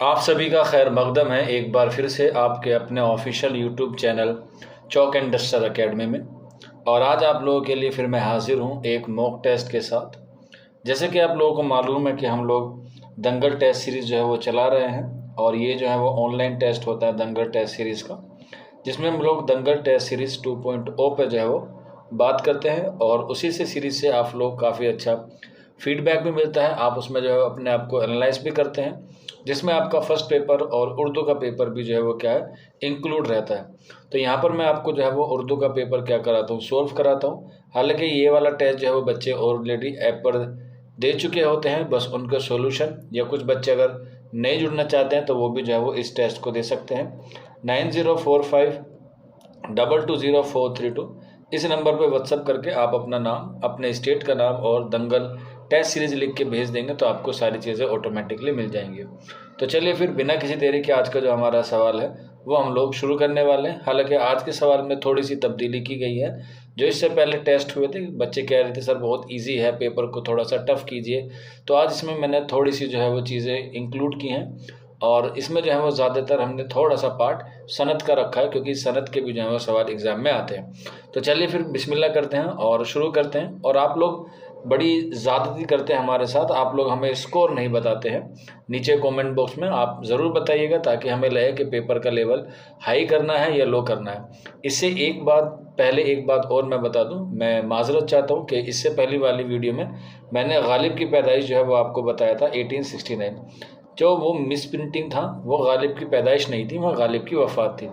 आप सभी का खैर मकदम है एक बार फिर से आपके अपने official YouTube channel chalk and duster academy में। और आज आप लोगों के लिए फिर मैं हाजिर हूँ एक मॉक टेस्ट के साथ। जैसे कि आप लोगों को मालूम है कि हम लोग दंगल टेस्ट सीरीज़ जो है वो चला रहे हैं, और ये जो है वो ऑनलाइन टेस्ट होता है दंगल टेस्ट सीरीज़ का, जिसमें हम लोग दंगल टेस्ट सीरीज़ 2.0 पे जो है वो बात करते हैं। और उसी से सीरीज़ से आप लोग काफ़ी अच्छा फीडबैक भी मिलता है, आप उसमें जो है अपने आप को एनालाइज भी करते हैं, जिसमें आपका फर्स्ट पेपर और उर्दू का पेपर भी जो है वो क्या है इंक्लूड रहता है। तो यहाँ पर मैं आपको जो है वो उर्दू का पेपर क्या कराता हूँ, सोल्व कराता हूँ। हालांकि ये वाला टेस्ट जो है वो बच्चे ऑलरेडी ऐप पर दे चुके होते हैं, बस उनका सॉल्यूशन, या कुछ बच्चे अगर नहीं जुड़ना चाहते हैं तो वो भी जो है वो इस टेस्ट को दे सकते हैं। 9045220432 इस नंबर पर व्हाट्सअप करके आप अपना नाम, अपने स्टेट का नाम और दंगल टेस्ट सीरीज लिख के भेज देंगे तो आपको सारी चीज़ें ऑटोमेटिकली मिल जाएंगी। तो चलिए फिर बिना किसी देरी के आज का जो हमारा सवाल है वो हम लोग शुरू करने वाले हैं। हालांकि आज के सवाल में थोड़ी सी तब्दीली की गई है। जो इससे पहले टेस्ट हुए थे बच्चे कह रहे थे सर बहुत इजी है, पेपर को थोड़ा सा टफ कीजिए, तो आज इसमें मैंने थोड़ी सी जो है वो चीज़ें इंक्लूड की हैं। और इसमें जो है वो ज़्यादातर हमने थोड़ा सा पार्ट सनद का रखा है, क्योंकि सनद के भी जो है वो सवाल एग्ज़ाम में आते हैं। तो चलिए फिर बिस्मिल्लाह करते हैं और शुरू करते हैं। और आप लोग बड़ी ज़्यादती करते हैं हमारे साथ, आप लोग हमें स्कोर नहीं बताते हैं। नीचे कमेंट बॉक्स में आप ज़रूर बताइएगा ताकि हमें लगे कि पेपर का लेवल हाई करना है या लो करना है। इससे एक बात और मैं बता दूं, मैं माजरत चाहता हूं कि इससे पहली वाली वीडियो में मैंने गालिब की पैदाइश जो है वो आपको बताया था 1869। जो वो मिस प्रिंटिंग था वो गालिब की पैदाइश नहीं थी, वह गालिब की वफ़ात थी।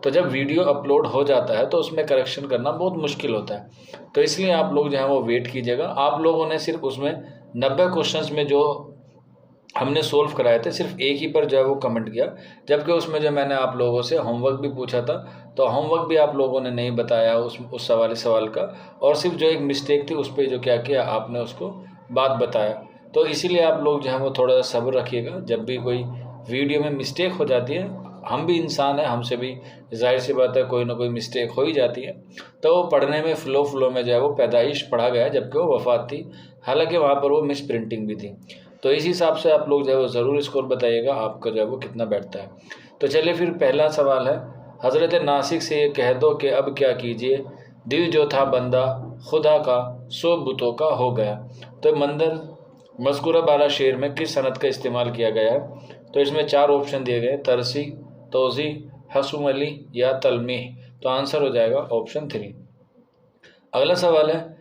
तो जब वीडियो अपलोड हो जाता है तो उसमें करेक्शन करना बहुत मुश्किल होता है, तो इसलिए आप लोग जो है वो वेट कीजिएगा। आप लोगों ने सिर्फ उसमें 90 क्वेश्चंस में जो हमने सोल्व कराए थे सिर्फ एक ही पर जो है वो कमेंट किया, जबकि उसमें जो मैंने आप लोगों से होमवर्क भी पूछा था तो होमवर्क भी आप लोगों ने नहीं बताया उस सवाल का, और सिर्फ जो एक मिस्टेक थी उस पर जो क्या किया आपने उसको बात बताया। तो इसीलिए आप लोग जो है वो थोड़ा सा सब्र रखिएगा। जब भी कोई वीडियो में मिस्टेक हो जाती है, हम भी इंसान हैं, हमसे भी जाहिर सी बात है कोई ना कोई मिस्टेक हो ही जाती है। तो वो पढ़ने में फ्लो में जो है वो पैदाइश पढ़ा गया जबकि वो वफ़ात थी, हालांकि वहाँ पर वो मिस प्रिंटिंग भी थी। तो इस हिसाब से आप लोग जो है वो ज़रूर स्कोर बताइएगा आपका जो है वो कितना बैठता है। तो चलिए फिर पहला सवाल है, हज़रत नासिक से ये कह दो कि अब क्या कीजिए, दिल जो था बंदा खुदा का सो बुतों का हो गया। तो मंदर मज़कूरा बाला शेर में किस सनद का इस्तेमाल किया गया है? तो इसमें 4 ऑप्शन दिए गए, तरसी, तोज़ी, हसूम अली या तलमीह। तो आंसर हो जाएगा ऑप्शन 3। अगला सवाल है,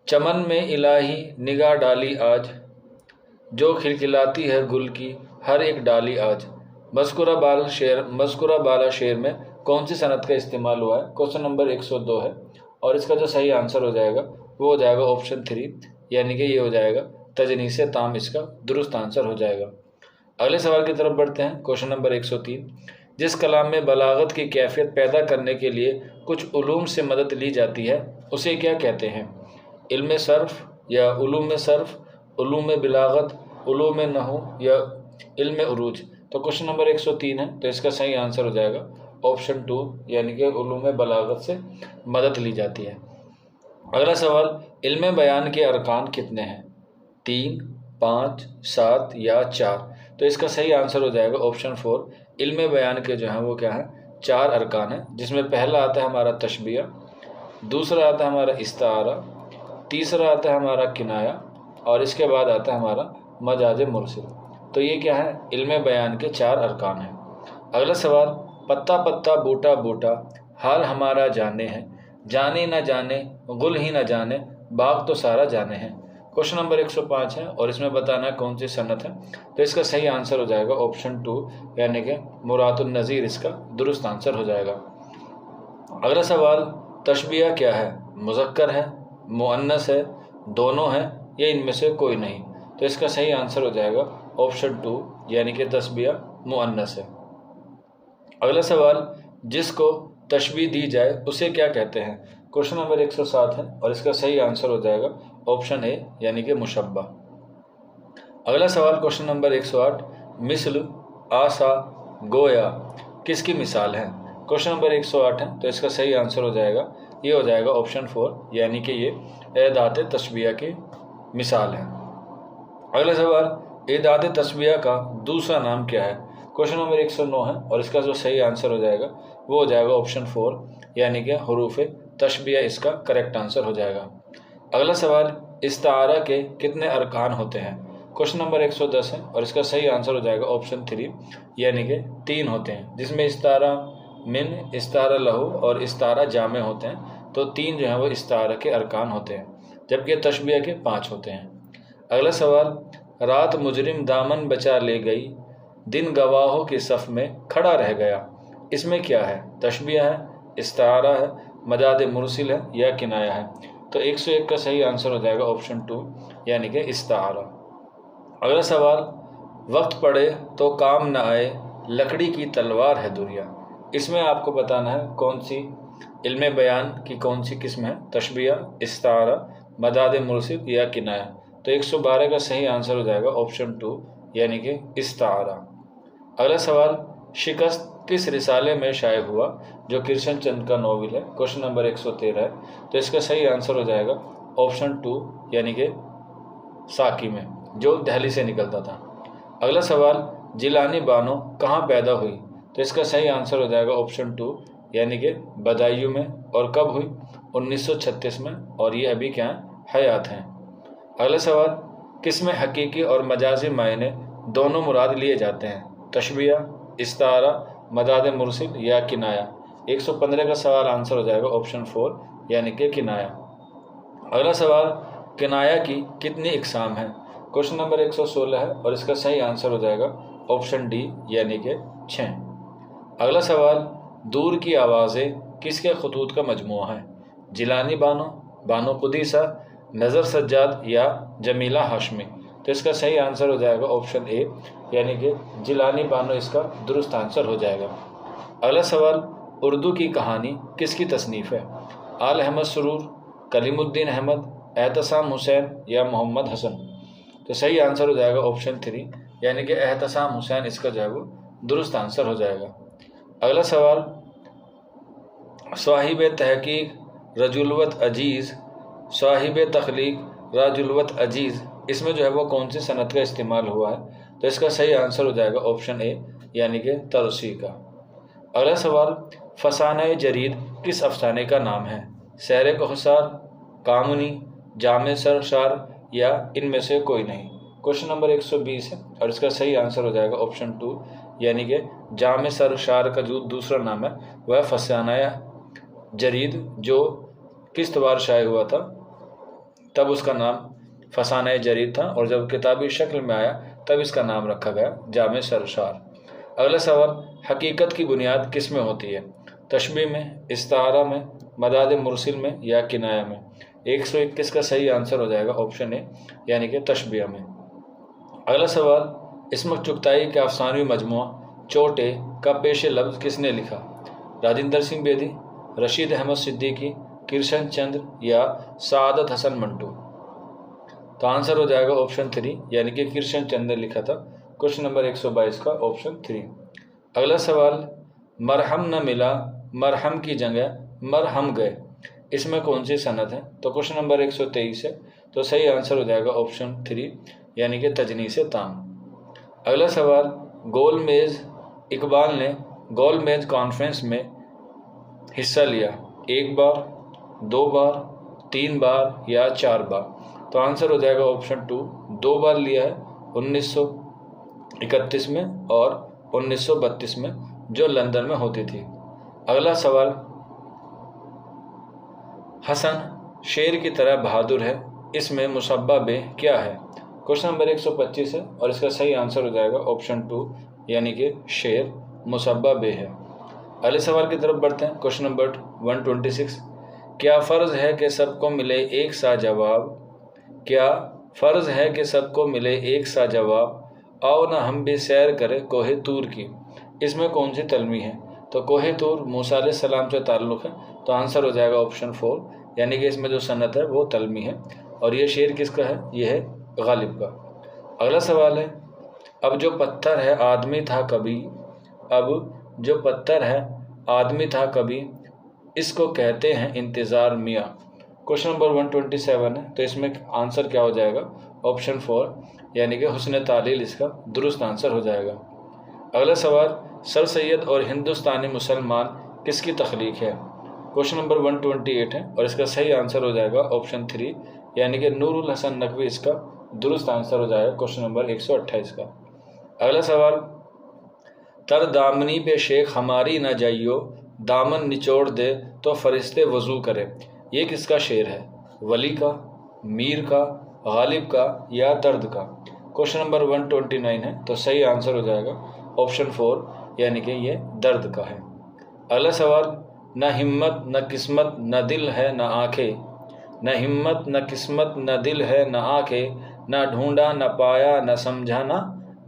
चमन में इलाही निगाह डाली आज, जो खिलखिलाती है गुल की हर एक डाली आज। मज़कूरा बाला शेर में कौन सी सनद का इस्तेमाल हुआ है? क्वेश्चन नंबर 102 है, और इसका जो सही आंसर हो जाएगा वो हो जाएगा ऑप्शन 3, यानी कि ये हो जाएगा तजनीस ताम, इसका दुरुस्त आंसर हो जाएगा। अगले सवाल की तरफ बढ़ते हैं। क्वेश्चन नंबर 103, जिस कलाम में बलागत की कैफियत पैदा करने के लिए कुछ उलूम से मदद ली जाती है उसे क्या कहते हैं? इल्म सर्फ या उलूम सर्फ, उलूम बिलागत, उलूम नहू या इल्म उरूज। तो क्वेश्चन नंबर 103 है, तो इसका सही आंसर हो जाएगा ऑप्शन 2, यानी कि उलूम बलागत से मदद ली जाती है। अगला सवाल, इल्म बयान के अरकान कितने हैं? 3, 5, 7 या 4। तो इसका सही आंसर हो जाएगा ऑप्शन 4, इल्म बयान के जो हैं वो क्या है 4 अरकान हैं, जिसमें पहला आता है हमारा तशबिया, दूसरा आता है हमारा इस्तारा, तीसरा आता है हमारा किनाया, और इसके बाद आता है हमारा मजाज मुरसिल। तो ये क्या है, इल्म बयान के 4 अरकान हैं। अगला सवाल, पत्ता पत्ता बूटा बूटा हाल हमारा जाने हैं, जाने न जाने गुल ही न जाने बाग तो सारा जाने हैं। क्वेश्चन नंबर 105 है, और इसमें बताना है कौन सी सनत है। तो इसका सही आंसर हो जाएगा ऑप्शन 2, यानी कि मुरातुन नज़ीर, इसका दुरुस्त आंसर हो जाएगा। अगला सवाल, तशबिया क्या है? मुज़क्कर है, मुअन्नस है, दोनों हैं या इनमें से कोई नहीं? तो इसका सही आंसर हो जाएगा ऑप्शन 2, यानी कि तशबिया मुअन्नस है। अगला सवाल, जिसको तशबीह दी जाए उसे क्या कहते हैं? क्वेश्चन नंबर 107 है, और इसका सही आंसर हो जाएगा ऑप्शन ए, यानी कि मुशब्बा। अगला सवाल, क्वेश्चन नंबर 108, मिसल, आसा, गोया किसकी मिसाल है? क्वेश्चन नंबर 108 है, तो इसका सही आंसर हो जाएगा, ये हो जाएगा ऑप्शन 4, यानी कि ये एदात तशबिया की मिसाल है। अगला सवाल, एदाद तस्बिया का दूसरा नाम क्या है? क्वेश्चन नंबर 109 है और इसका जो सही आंसर हो जाएगा वो हो जाएगा ऑप्शन 4 यानी कि हरूफ तशबिया इसका करेक्ट आंसर हो जाएगा। अगला सवाल, इस्तारा के कितने अरकान होते हैं? क्वेश्चन नंबर 110 है और इसका सही आंसर हो जाएगा ऑप्शन 3 यानी कि 3 होते हैं, जिसमें इस्तारा मिन, इस्तारा लहू और इस्तारा जामे होते हैं। तो 3 जो है वो इस्तारा के अरकान होते हैं, जबकि तशबिया के 5 होते हैं। अगला सवाल, रात मुजरिम दामन बचा ले गई, दिन गवाहों के सफ़ में खड़ा रह गया, इसमें क्या है? तशबिया है, इस्तारा है, मजाद मुरसिल है या किनाया है? तो 101 का सही आंसर हो जाएगा ऑप्शन 2 यानी कि इस्तारा। अगला सवाल, वक्त पड़े तो काम न आए, लकड़ी की तलवार है दुनिया, इसमें आपको बताना है कौन सी इल्मे बयान की कौन सी किस्म है? तशबिया, इस्तारा, मदाद मुरसिल या किनाया? तो 112 का सही आंसर हो जाएगा ऑप्शन 2 यानी कि इस्तारा। अगला सवाल, शिकस्त किस रिसाले में शाये हुआ, जो किशन चंद का नॉवल है? क्वेश्चन नंबर 113 है, तो इसका सही आंसर हो जाएगा ऑप्शन 2 यानी कि साकी में, जो दिल्ली से निकलता था। अगला सवाल, जिलानी बानो कहाँ पैदा हुई? तो इसका सही आंसर हो जाएगा ऑप्शन 2 यानी कि बदायूं में। और कब हुई? 1936 में, और ये अभी क्या हयात हैं। अगला सवाल, किसमें हकीकी और मजाजी मायने दोनों मुराद लिए जाते हैं? तशबिया, इस्तारा, मदाद मुरसिल या किनाया? 115 का सवाल आंसर हो जाएगा ऑप्शन 4 यानी कि किनाया। अगला सवाल, किनाया की कितनी इकसाम हैं? क्वेश्चन नंबर 116 है और इसका सही आंसर हो जाएगा ऑप्शन डी यानी कि 6। अगला सवाल, दूर की आवाज़ें किसके खतूत का मजमुआ है? जिलानी बानो, बानो कुदीसा, नज़र सज्जाद या जमीला हाशमी? तो इसका सही आंसर हो जाएगा ऑप्शन ए यानी कि जिलानी बानो इसका दुरुस्त आंसर हो जाएगा। अगला सवाल, उर्दू की कहानी किसकी तसनीफ़ है? आल अहमद सुरूर, कलीमुद्दीन अहमद, एहतसाम हुसैन या मोहम्मद हसन? तो सही आंसर हो जाएगा ऑप्शन 3 यानी कि एहतसाम हुसैन इसका जो है वो दुरुस्त आंसर हो जाएगा। अगला सवाल, साहिब तहकीक रजुलवत अजीज़, साहिब तख्लीक राजुलवत अजीज़, इसमें जो है वो कौन सी सनत का इस्तेमाल हुआ है? तो इसका सही आंसर हो जाएगा ऑप्शन ए यानी कि तरसी का। अगला सवाल, फसाना जरीद किस अफसाने का नाम है? सैर कोहसार, कामुनी, जामे सरशार या इनमें से कोई नहीं? क्वेश्चन नंबर 120 है और इसका सही आंसर हो जाएगा ऑप्शन 2 यानी कि जामे सरशार का जो दूसरा नाम है वह फसाना जरीद, जो किश्तवार शाये हुआ था तब उसका नाम फसाना जरीद था, और जब किताबी शक्ल में आया तब इसका नाम रखा गया जामे सरशार। अगला सवाल, हकीकत की बुनियाद किस में होती है? तशबीह में, इस्तारा में, मदाद मुरसिल में या किनाया में? 121 का सही आंसर हो जाएगा ऑप्शन ए यानी कि तशबीह में। अगला सवाल, इस्मत चुगताई के अफसानवी मजमुआ चोटे का पेश लफ्ज़ किसने लिखा? राजिंदर सिंह बेदी, रशीद अहमद सिद्दीकी, किशन चंद्र या सादत हसन मंटू? तो आंसर हो जाएगा ऑप्शन 3 यानी कि किशन चंद्र ने लिखा था। क्वेश्चन नंबर 122 का ऑप्शन 3। अगला सवाल, मरहम न मिला, मरहम की जगह मरहम गए, इसमें कौन सी सनत है? तो क्वेश्चन नंबर 123 है, तो सही आंसर हो जाएगा ऑप्शन 3 यानी कि तजनीस ताम। अगला सवाल, गोलमेज इकबाल ने गोलमेज कॉन्फ्रेंस में हिस्सा लिया 1 बार, 2 बार, 3 बार या 4 बार? तो आंसर हो जाएगा ऑप्शन 2 2 बार लिया है, 1931 में और 1932 में, जो लंदन में होती थी। अगला सवाल, हसन शेर की तरह बहादुर है, इसमें मुसब्बा बे क्या है? क्वेश्चन नंबर 125 है और इसका सही आंसर हो जाएगा ऑप्शन 2 यानी कि शेर मुसब्बा बे है। अगले सवाल की तरफ बढ़ते हैं। क्वेश्चन नंबर 126, क्या फ़र्ज़ है कि सबको मिले एक सा जवाब? क्या फ़र्ज़ है कि सबको मिले एक सा जवाब? आओ ना हम भी सैर करें कोहे तूर की, इसमें कौन सी तलमी है? तो कोहे तूर मूसा अलैहिस्सलाम से ताल्लुक़ है, तो आंसर हो जाएगा ऑप्शन 4 यानी कि इसमें जो सनत है वो तलमी है, और ये शेर किसका है? ये है गालिब का। अगला सवाल है, अब जो पत्थर है आदमी था कभी, अब जो पत्थर है आदमी था कभी, इसको कहते हैं इंतज़ार मियाँ। क्वेश्चन नंबर 127 है, तो इसमें आंसर क्या हो जाएगा? ऑप्शन 4 यानी कि हुस्न तालील इसका दुरुस्त आंसर हो जाएगा। अगला सवाल, सर सैयद और हिंदुस्तानी मुसलमान किसकी तख्लीक है? क्वेश्चन नंबर 128 है और इसका सही आंसर हो जाएगा ऑप्शन 3 यानी कि नूरुल हसन नकवी इसका दुरुस्त आंसर हो जाएगा क्वेश्चन नंबर 128 का। अगला सवाल, तर दामनी पे शेख हमारी न जाइयो, दामन निचोड़ दे तो फरिश्ते वज़ू करें। ये किसका शेर है? वली का, मीर का, गालिब का या दर्द का? क्वेश्चन नंबर 129 है तो सही आंसर हो जाएगा ऑप्शन 4 यानी कि ये दर्द का है। अगला सवाल, न हिम्मत न किस्मत न दिल है न आंखें, न हिम्मत न किस्मत न दिल है न आंखें, न ढूंढा न पाया न समझा न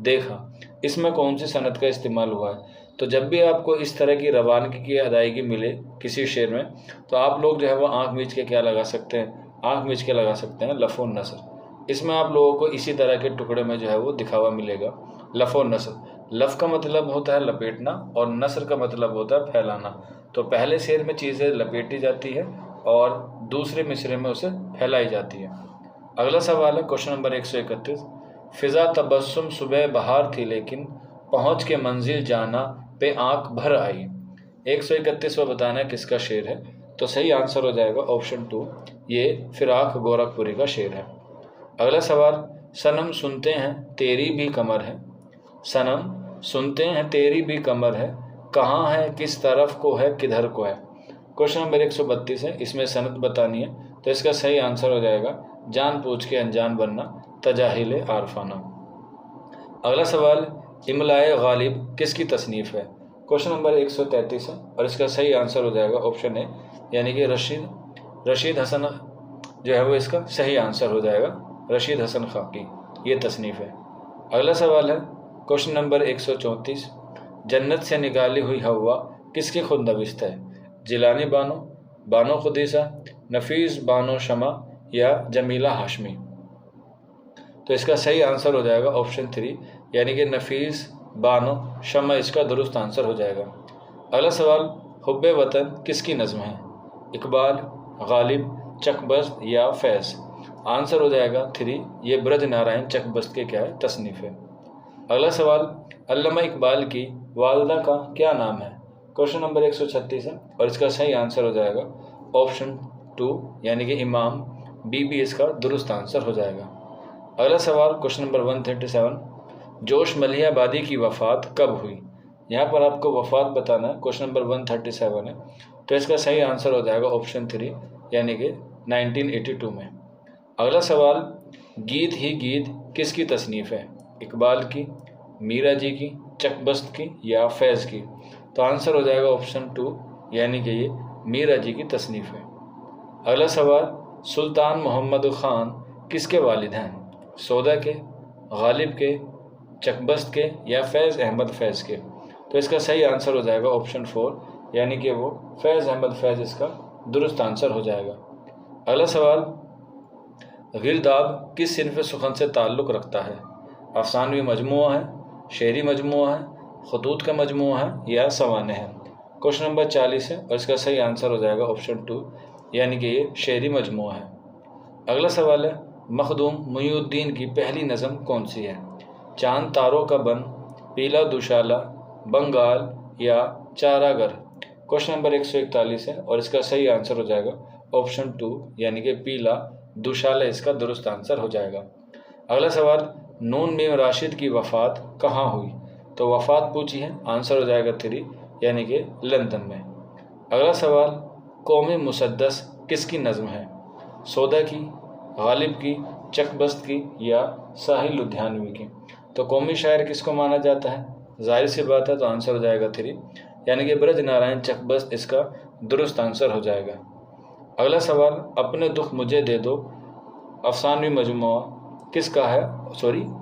देखा। इसमें कौन सी सनद का इस्तेमाल हुआ है? तो जब भी आपको इस तरह की रवानगी की अदायगी मिले किसी शेर में तो आप लोग जो है वो आँख मीच के क्या लगा सकते हैं? आँख मीच के लगा सकते हैं लफ़ो नसर। इसमें आप लोगों को इसी तरह के टुकड़े में जो है वो दिखावा मिलेगा लफ़ो नसर। लफ़ का मतलब होता है लपेटना और नसर का मतलब होता है फैलाना। तो पहले शेर में चीज़ें लपेटी जाती है और दूसरे मिसरे में उसे फैलाई जाती है। अगला सवाल है क्वेश्चन नंबर 131, फ़िज़ा तबस्सुम सुबह बहार थी लेकिन पहुँच के मंजिल जाना पे आँख भर आई। 131वां बताना है किसका शेर है? तो सही आंसर हो जाएगा ऑप्शन 2 ये फिराक गोरखपुरी का शेर है। अगला सवाल, सनम सुनते हैं तेरी भी कमर है, सनम सुनते हैं तेरी भी कमर है, कहाँ है किस तरफ को है किधर को है? क्वेश्चन नंबर 132 है, इसमें सनद बतानी है तो इसका सही आंसर हो जाएगा जान पूछ के अनजान बनना, तजाहिल आरफाना। अगला सवाल, इमलाए गालिब किसकी तसनीफ़ है? क्वेश्चन नंबर 133 है और इसका सही आंसर हो जाएगा ऑप्शन ए यानी कि रशीद हसन जो है वो इसका सही आंसर हो जाएगा, रशीद हसन खाकी ये तसनीफ़ है। अगला सवाल है क्वेश्चन नंबर 134, जन्नत से निकाली हुई हवा किसकी खुदनविस्त है? जिलानी बानो, बानो खुदीसा, नफीस बानो शमा या जमीला हाशमी? तो इसका सही आंसर हो जाएगा ऑप्शन 3 यानी कि नफीस बानो शमा इसका दुरुस्त आंसर हो जाएगा। अगला सवाल, हुब्बे वतन किसकी नज़्म है? इकबाल, गालिब, चकबस्त या फैज़? आंसर हो जाएगा 3 ये ब्रज नारायण चकबस्त के क्या है तसनीफ़ है। अगला सवाल, अल्लामा इकबाल की वालदा का क्या नाम है? क्वेश्चन नंबर 136 है और इसका सही आंसर हो जाएगा ऑप्शन 2 यानी कि इमाम बीबी इसका दुरुस्त आंसर हो जाएगा। अगला सवाल क्वेश्चन नंबर 137, जोश मलिहाबादी की वफ़ात कब हुई? यहाँ पर आपको वफ़ात बताना है, क्वेश्चन नंबर 137 है तो इसका सही आंसर हो जाएगा ऑप्शन 3 यानी कि 1982 में। अगला सवाल, गीत ही गीत किसकी तसनीफ़ है? इकबाल की, मीरा जी की, चकबस्त की या फैज़ की? तो आंसर हो जाएगा ऑप्शन 2 यानी कि ये मीरा जी की तसनीफ़ है। अगला सवाल, सुल्तान मोहम्मद ख़ान किसके वालिद हैं? सौदा के, गालिब के, चकबस्त के या फैज़ अहमद फैज़ के? तो इसका सही आंसर हो जाएगा ऑप्शन 4 यानी कि वो फैज़ अहमद फैज़ इसका दुरुस्त आंसर हो जाएगा। अगला सवाल, गिरदाब किस सिन्फ़ सुखन से ताल्लुक़ रखता है? अफ़सानवी मजमूआ है, शेरी मजमूआ है, खतूत का मजमूआ है या सवाने है? क्वेश्चन नंबर 40 है और इसका सही आंसर हो जाएगा ऑप्शन 2 यानी कि ये शेरी मजमूआ है। अगला सवाल है, मखदूम मुईउद्दीन की पहली नज़म कौन सी है? चांद तारों का बन, पीला दुशाला, बंगाल या चारागर? क्वेश्चन नंबर 141 है और इसका सही आंसर हो जाएगा ऑप्शन 2 यानी कि पीला दुशाला इसका दुरुस्त आंसर हो जाएगा। अगला सवाल, नून मीम राशिद की वफ़ात कहाँ हुई? तो वफ़ात पूछी है, आंसर हो जाएगा 3 यानी कि लंदन में। अगला सवाल, कौमी मुसद्दस किसकी नज़म है? सौदा की, गालिब की, चकबस्त की या साहिल लुधियानवी की? तो कौमी शायर किसको माना जाता है? जाहिर सी बात है तो आंसर हो जाएगा 3 यानी कि ब्रज नारायण चकबस्त इसका दुरुस्त आंसर हो जाएगा। अगला सवाल, अपने दुख मुझे दे दो अफसानवी मजमूआ किसका है,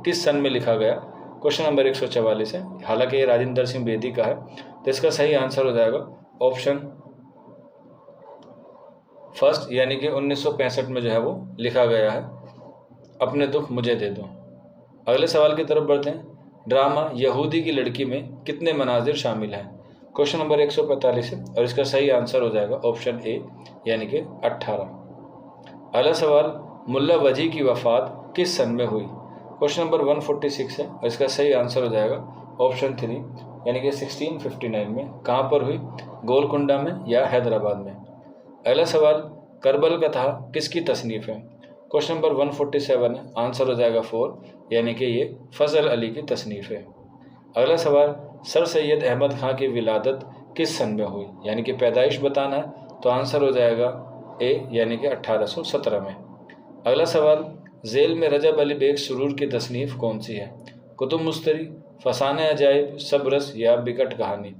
किस सन में लिखा गया? क्वेश्चन नंबर 144 है, हालांकि ये राजेंद्र सिंह बेदी का है तो इसका सही आंसर हो जाएगा ऑप्शन फर्स्ट यानी कि 1965 में जो है वो लिखा गया है, अपने दुख मुझे दे दो। अगले सवाल की तरफ बढ़ते हैं, ड्रामा यहूदी की लड़की में कितने मनाजिर शामिल हैं? क्वेश्चन नंबर 145 है और इसका सही आंसर हो जाएगा ऑप्शन ए यानी कि 18। अगला सवाल, मुल्ला वजी की वफ़ात किस सन में हुई? क्वेश्चन नंबर 146 है और इसका सही आंसर हो जाएगा ऑप्शन 3 यानी कि 1659 में। कहाँ पर हुई? गोलकुंडा में या हैदराबाद में। अगला सवाल, करबल कथा किसकी तसनीफ़ है? क्वेश्चन नंबर 147 है, आंसर हो जाएगा 4 यानी कि ये फजल अली की तसनीफ़ है। अगला सवाल, सर सैयद अहमद खां की विलादत किस सन में हुई? यानी कि पैदाइश बताना है, तो आंसर हो जाएगा ए यानी कि 1817 में। अगला सवाल, झेल में रजब अली बेग सुरूर की तसनीफ़ कौन सी है? कुतुब मुस्तरी, फसाने अजाइब, सबरस या बिकट कहानी?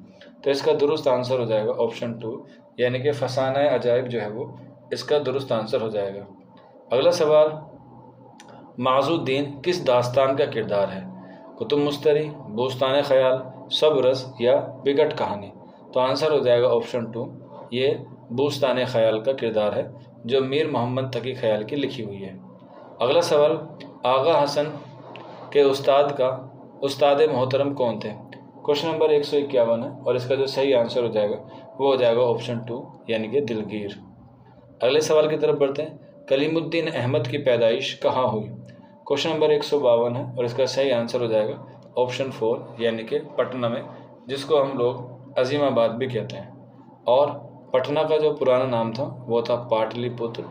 तो इसका दुरुस्त आंसर हो जाएगा ऑप्शन 2 यानी कि फसाने अजाइब जो है वो इसका दुरुस्त आंसर हो जाएगा। अगला सवाल, माजुद्दीन किस दास्तान का किरदार है? कुतुब मुस्तरी, बोस्तान ख्याल, सबरस या बिकट कहानी? तो आंसर हो जाएगा ऑप्शन 2 ये बोस्तान ख्याल का किरदार है जो मीर मोहम्मद तकी ख्याल की लिखी हुई है। अगला सवाल, आगा हसन के उस्ताद मोहतरम कौन थे? क्वेश्चन नंबर 151 है और इसका जो सही आंसर हो जाएगा वो हो जाएगा ऑप्शन 2 यानी कि दिलगीर। अगले सवाल की तरफ बढ़ते हैं, कलीमुद्दीन अहमद की पैदाइश कहाँ हुई? क्वेश्चन नंबर 152 है और इसका सही आंसर हो जाएगा ऑप्शन 4 यानी कि पटना में, जिसको हम लोग अजीमाबाद भी कहते हैं। और पटना का जो पुराना नाम था वो था पाटलिपुत्र।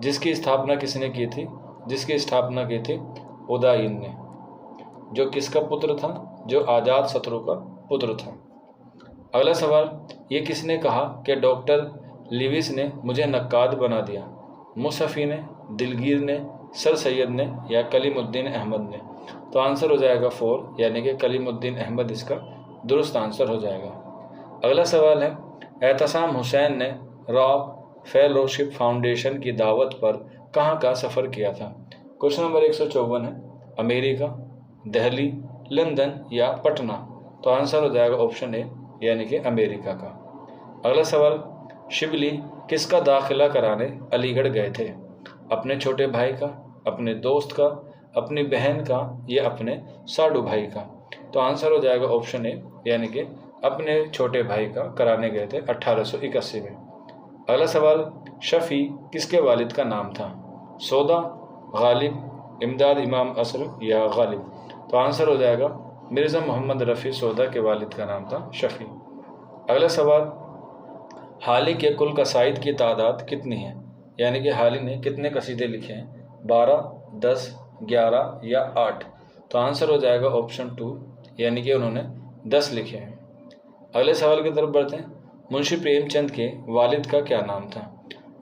जिसकी स्थापना किसने की थी? जिसकी स्थापना की थी उदायन ने, जो किसका पुत्र था? जो आज़ाद शत्रु का पुत्र था। अगला सवाल, ये किसने कहा कि डॉक्टर लिविस ने मुझे नक्काद बना दिया? मुसफ़ी ने, दिलगीर ने, सर सैयद ने या कलीमुद्दीन अहमद ने? तो आंसर हो जाएगा 4 यानी कि कलीमुद्दीन अहमद इसका दुरुस्त आंसर हो जाएगा। अगला सवाल है, एहतसाम हुसैन ने रॉक फेलोशिप फाउंडेशन की दावत पर कहाँ का सफ़र किया था? क्वेश्चन नंबर 154 है, अमेरिका, दिल्ली, लंदन या पटना? तो आंसर हो जाएगा ऑप्शन ए यानी कि अमेरिका का। अगला सवाल, शिबली किसका दाखिला कराने अलीगढ़ गए थे? अपने छोटे भाई का, अपने दोस्त का, अपनी बहन का या अपने साडू भाई का? तो आंसर हो जाएगा ऑप्शन ए यानी कि अपने छोटे भाई का कराने गए थे 1881 में। अगला सवाल, शफ़ी किसके वालिद का नाम था? सौदा, गालिब, इमदाद इमाम असर या गालिब? तो आंसर हो जाएगा मिर्ज़ा मोहम्मद रफ़ी सौदा के वालिद का नाम था शफ़ी। अगला सवाल, हाली के कुल कसाइद की तादाद कितनी है? यानी कि हाली ने कितने कसीदे लिखे हैं? 12, 10, 11 या 8? तो आंसर हो जाएगा ऑप्शन 2 यानी कि उन्होंने 10 लिखे हैं। अगले सवाल की तरफ बढ़ते हैं, मुंशी प्रेमचंद के वालिद का क्या नाम था?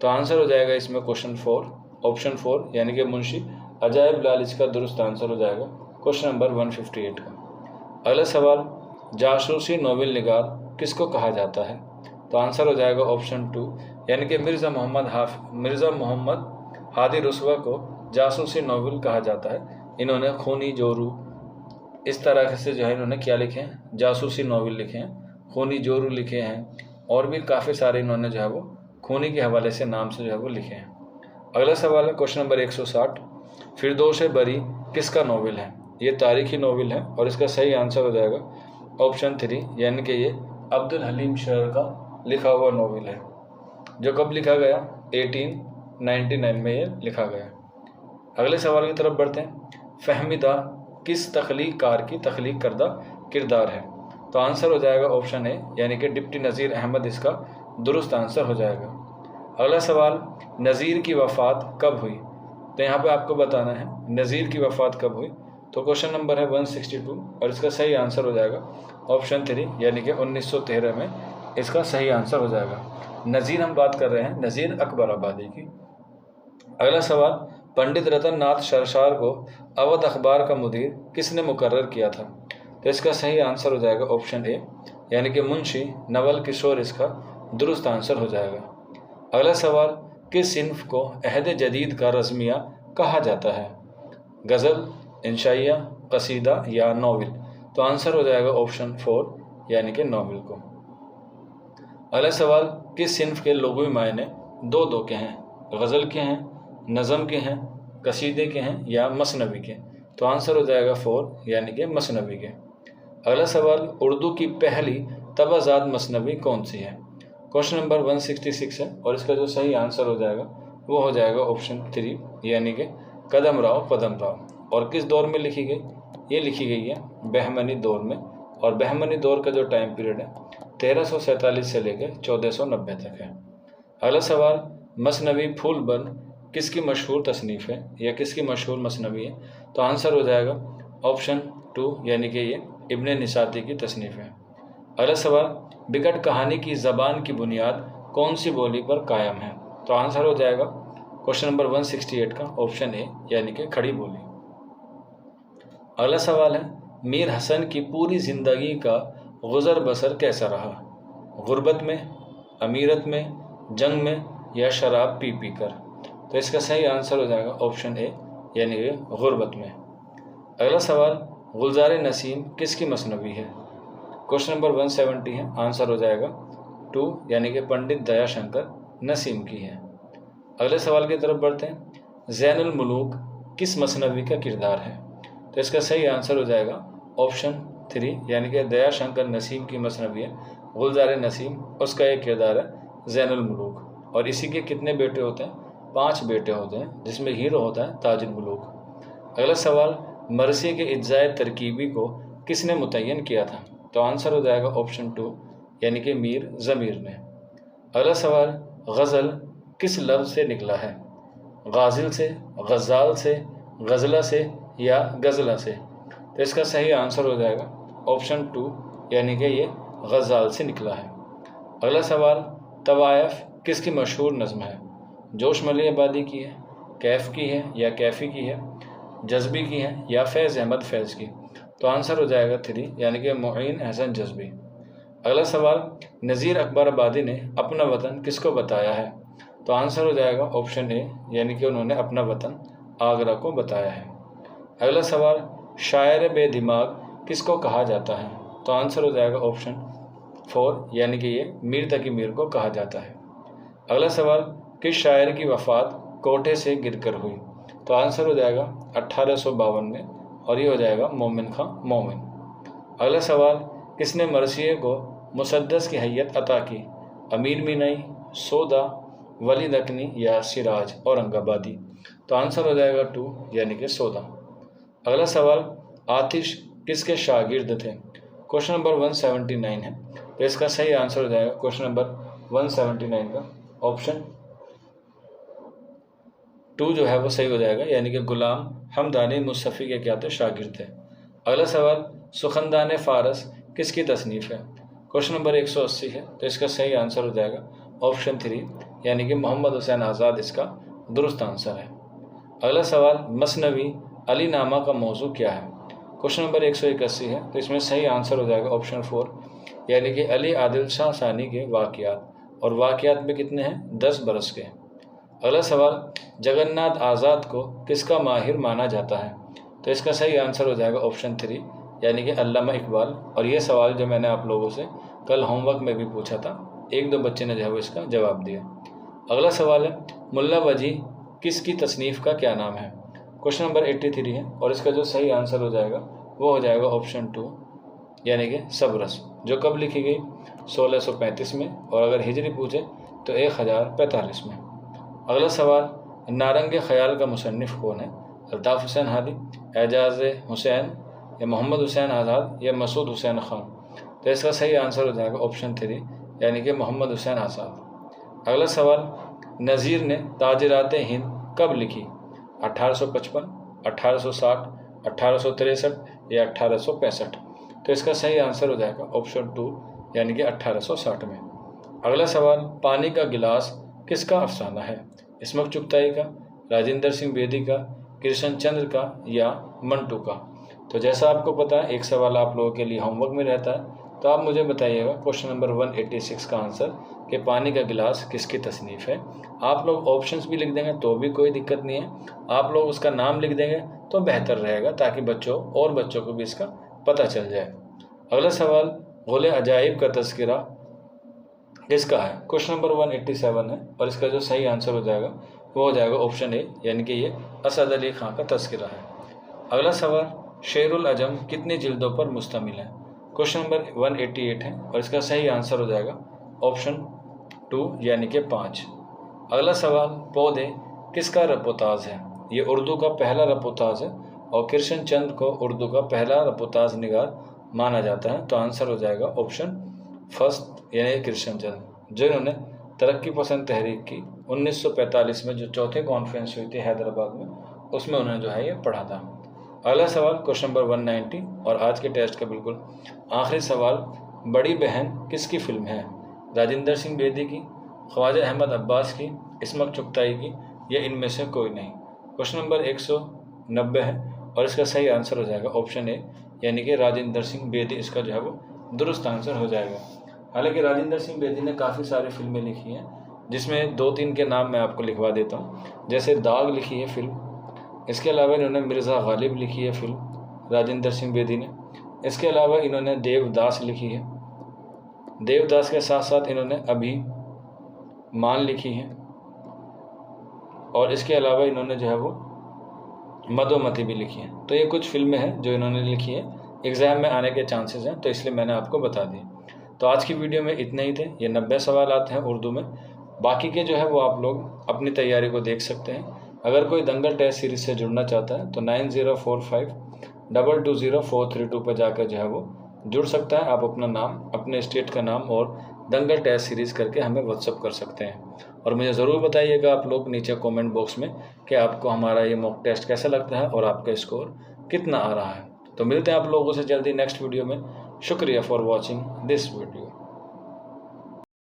तो आंसर हो जाएगा इसमें क्वेश्चन 4 ऑप्शन 4 यानी कि मुंशी अजायब लाल इसका दुरुस्त आंसर हो जाएगा क्वेश्चन नंबर 158 का। अगला सवाल, जासूसी नोवेल निगार किसको कहा जाता है? तो आंसर हो जाएगा ऑप्शन 2 यानी कि मिर्ज़ा मोहम्मद हादी रुस्वा को जासूसी नोवेल कहा जाता है। इन्होंने खूनी जोरू इस तरह से जो है इन्होंने क्या लिखे हैं? जासूसी नोवेल लिखे हैं, खूनी जोरू लिखे हैं और भी काफ़ी सारे इन्होंने जो है वो खूनी के हवाले से नाम से जो है वो लिखे हैं। अगला सवाल है क्वेश्चन नंबर 160, फिरदौस बरी किसका नोवेल है? ये तारीखी नोवेल है और इसका सही आंसर हो जाएगा ऑप्शन 3 यानी कि ये अब्दुल हलीम शेर का लिखा हुआ नोवेल है, जो कब लिखा गया? 1899 में ये लिखा गया। अगले सवाल की तरफ बढ़ते हैं, फहमीदा किस तख्लीक कार की तख्लीक करदा किरदार है? तो आंसर हो जाएगा ऑप्शन ए यानी कि डिप्टी नज़ीर अहमद इसका दुरुस्त आंसर हो जाएगा। अगला सवाल, नज़ीर की वफ़ात कब हुई? तो यहाँ पे आपको बताना है नज़ीर की वफ़ात कब हुई। तो क्वेश्चन नंबर है 162 और इसका सही आंसर हो जाएगा ऑप्शन 3 यानी कि 1913 में इसका सही आंसर हो जाएगा। नज़ीर हम बात कर रहे हैं नज़ीर अकबर आबादी की। अगला सवाल, पंडित रतन नाथ शरशार को अवध अखबार का मुदीर किसने मुकर्रर किया था? तो इसका सही आंसर हो जाएगा ऑप्शन ए यानी कि मुंशी नवल किशोर इसका दुरुस्त आंसर हो जाएगा। अगला सवाल, किस सिन्फ को अहद जदीद का रज़मिया कहा जाता है? गज़ल, इंशाइया, कसीदा या नोवेल? तो आंसर हो जाएगा ऑप्शन 4 यानी कि नोवेल को। अगला सवाल, किस सिन्फ के लुग़वी मायने दो के हैं? गज़ल के हैं, नज़म के हैं, कसीदे के हैं या मसनवी के? तो आंसर हो जाएगा 4 यानी कि मसनवी के। अगला सवाल, उर्दू की पहली तबाज़ात मसनवी कौन सी है? क्वेश्चन नंबर 166 है और इसका जो सही आंसर हो जाएगा वो हो जाएगा ऑप्शन 3 यानी कि कदम राव पदम राव। और किस दौर में लिखी गई? ये लिखी गई है बहमनी दौर में, और बहमनी दौर का जो टाइम पीरियड है 1347 से लेकर 1490 तक है। अगला सवाल, मसनवी फूलबंद किसकी मशहूर तसनीफ़ है या किसकी मशहूर मसनवी है? तो आंसर हो जाएगा ऑप्शन 2 यानी कि ये इब्ने निसाती की तसनीफ़ है। अगला सवाल, बिकट कहानी की ज़बान की बुनियाद कौन सी बोली पर कायम है? तो आंसर हो जाएगा क्वेश्चन नंबर 168 का ऑप्शन ए यानी कि खड़ी बोली। अगला सवाल है, मीर हसन की पूरी ज़िंदगी का गुज़र बसर कैसा रहा? गुर्बत में, अमीरत में, जंग में या शराब पी पी कर? तो इसका सही आंसर हो जाएगा ऑप्शन ए यानी कि गुर्बत में। अगला सवाल, गुलजार नसीम किसकी मसनवी है? क्वेश्चन नंबर 170 है, आंसर हो जाएगा 2 यानी कि पंडित दयाशंकर नसीम की है। अगले सवाल की तरफ बढ़ते हैं, ज़ैनुल मुलूक किस मसनवी का किरदार है? तो इसका सही आंसर हो जाएगा ऑप्शन 3 यानी कि दयाशंकर नसीम की मसनवी है गुलजार नसीम, उसका एक किरदार है ज़ैनुल मुलूक। और इसी के कितने बेटे होते हैं? 5 बेटे होते हैं, जिसमें हीरो होता है ताजुल मुलूक। अगला सवाल, मरसी के इज्जाए तरकीबी को किसने मुतय्यन किया था? तो आंसर हो जाएगा ऑप्शन 2 यानी कि मीर ज़मीर ने। अगला सवाल, गज़ल किस लफ्ज़ से निकला है? गाजिल से, गज़ाल से, गज़ला से या गज़ला से? तो इसका सही आंसर हो जाएगा ऑप्शन 2 यानी कि ये गज़ाल से निकला है। अगला सवाल, तवायफ किसकी मशहूर नज़्म है? जोश मली आबादी की है, कैफ़ की है या कैफ़ी की है, जज्बी की है या फैज़ अहमद फैज़ की? तो आंसर हो जाएगा 3 यानी कि मुईन अहसन जज्बी। अगला सवाल, नज़ीर अकबर आबादी ने अपना वतन किसको बताया है? तो आंसर हो जाएगा ऑप्शन ए यानी कि उन्होंने अपना वतन आगरा को बताया है। अगला सवाल, शायर बेदिमाग किसको कहा जाता है? तो आंसर हो जाएगा ऑप्शन 4 यानी कि ये मीर तकी मीर को कहा जाता है। अगला सवाल, किस शायर की वफ़ात कोठे से गिरकर हुई? तो आंसर हो जाएगा 1852 में, और ये हो जाएगा मोमिन खां मोमिन। अगला सवाल, किसने मरसिए को मुसद्दस की हैयत अता की? अमीर मीनाई, सोदा, वली दकनी या सिराज औरंगाबादी? तो आंसर हो जाएगा 2 यानी कि सोदा। अगला सवाल, आतिश किसके शागिर्द थे? क्वेश्चन नंबर 179 है, तो इसका सही आंसर हो जाएगा क्वेश्चन नंबर 179 का ऑप्शन 2 जो है वो सही हो जाएगा, यानी कि गुलाम हमदानी मुस्तफ़ी के क्या थे? शागिर्द थे। अगला सवाल, सुखनदान फ़ारस किसकी तसनीफ़ है? क्वेश्चन नंबर 180 है, तो इसका सही आंसर हो जाएगा ऑप्शन 3 यानी कि मोहम्मद हुसैन आज़ाद इसका दुरुस्त आंसर है। अगला सवाल, मसनवी अली नामा का मौजू क्या है? क्वेश्चन नंबर 181 है, तो इसमें सही आंसर हो जाएगा ऑप्शन 4 यानी कि अली आदिल शाह सानी के वाक़यात, और वाक़यात में कितने हैं? 10 बरस के। अगला सवाल, जगन्नाथ आज़ाद को किसका माहिर माना जाता है? तो इसका सही आंसर हो जाएगा ऑप्शन 3 यानी कि अल्लामा इकबाल। और ये सवाल जो मैंने आप लोगों से कल होमवर्क में भी पूछा था, 1-2 बच्चे ने जो है वो इसका जवाब दिया। अगला सवाल है, मुल्ला वजीह किसकी तसनीफ़ का क्या नाम है? क्वेश्चन नंबर 83 है, और इसका जो सही आंसर हो जाएगा वो हो जाएगा ऑप्शन 2 यानी कि सबरस, जो कब लिखी गई? 1635 में, और अगर हिजरी पूछे तो 1045 में। अगला सवाल, नारंग ख़याल का मुसन्निफ़ कौन है? अल्ताफ़ हुसैन हादी, एजाज़ हुसैन या मोहम्मद हुसैन आज़ाद या मसूद हुसैन ख़ान? तो इसका सही आंसर हो जाएगा ऑप्शन 3 यानी कि मोहम्मद हुसैन आज़ाद। अगला सवाल, नज़ीर ने ताजरात हिंद कब लिखी? 1855, 1860, 1863 या 1865? तो इसका सही आंसर हो जाएगा ऑप्शन 2 यानी कि 1860 में। अगला सवाल, पानी का गिलास किसका अफसाना है? इस्मत चुगताई का, राजेंद्र सिंह बेदी का, कृष्ण चंद्र का या मंटू का? तो जैसा आपको पता है, एक सवाल आप लोगों के लिए होमवर्क में रहता है, तो आप मुझे बताइएगा क्वेश्चन नंबर 186 का आंसर कि पानी का गिलास किसकी तसनीफ़ है। आप लोग ऑप्शंस भी लिख देंगे तो भी कोई दिक्कत नहीं है, आप लोग उसका नाम लिख देंगे तो बेहतर रहेगा, ताकि बच्चों को भी इसका पता चल जाए। अगला सवाल, गुल अजाइब का तज़किरा किसका है? क्वेश्चन नंबर 187 है, और इसका जो सही आंसर हो जाएगा वो हो जाएगा ऑप्शन ए यानी कि ये असद अली खां का तज़किरा है। अगला सवाल, शेरुल अजम कितनी जिल्दों पर मुश्तमिल है? क्वेश्चन नंबर 188 है, और इसका सही आंसर हो जाएगा ऑप्शन 2 यानी कि 5। अगला सवाल, पौधे किसका रपोताज है? ये उर्दू का पहला रपोताज है और कृष्ण चंद्र को उर्दू का पहला रपोताज निगार माना जाता है। तो आंसर हो जाएगा ऑप्शन फर्स्ट यानी कृष्ण चंद्र, जो इन्होंने तरक्की पसंद तहरीक की 1945 में जो चौथी कॉन्फ्रेंस हुई थी हैदराबाद में, उसमें उन्होंने जो है ये पढ़ा था। अगला सवाल क्वेश्चन नंबर 190 और आज के टेस्ट का बिल्कुल आखिरी सवाल, बड़ी बहन किसकी फिल्म है? राजिंदर सिंह बेदी की, ख्वाजा अहमद अब्बास की, इस्मत चुगताई की, या इनमें से कोई नहीं। क्वेश्चन नंबर 190 है और इसका सही आंसर हो जाएगा ऑप्शन ए यानी कि राजिंदर सिंह बेदी, इसका जो है वो दुरुस्त आंसर हो जाएगा। हालांकि राजिंदर सिंह बेदी ने काफ़ी सारी फिल्में लिखी हैं, जिसमें 2-3 के नाम मैं आपको लिखवा देता हूँ। जैसे दाग लिखी है फिल्म, इसके अलावा इन्होंने मिर्ज़ा गालिब लिखी है फिल्म राजिंदर सिंह बेदी ने। इसके अलावा इन्होंने देवदास लिखी है, देवदास के साथ साथ इन्होंने अभी मान लिखी है, और इसके अलावा इन्होंने जो है वो मधुमती भी लिखी है। तो ये कुछ फिल्में हैं जो इन्होंने लिखी है, एग्ज़ाम में आने के चांसेस हैं, तो इसलिए मैंने आपको बता दिए। तो आज की वीडियो में इतने ही थे। ये 90 सवाल आते हैं उर्दू में, बाकी के जो है वो आप लोग अपनी तैयारी को देख सकते हैं। अगर कोई दंगल टेस्ट सीरीज़ से जुड़ना चाहता है तो 9045220432 पर जाकर जो है वो जुड़ सकता है। आप अपना नाम, अपने स्टेट का नाम और दंगल टेस्ट सीरीज़ करके हमें व्हाट्सअप कर सकते हैं। और मुझे ज़रूर बताइएगा आप लोग नीचे कमेंट बॉक्स में कि आपको हमारा ये मॉक टेस्ट कैसा लगता है और आपका स्कोर कितना आ रहा है। तो मिलते हैं आप लोगों से जल्दी नेक्स्ट वीडियो में। शुक्रिया फॉर वॉचिंग दिस वीडियो।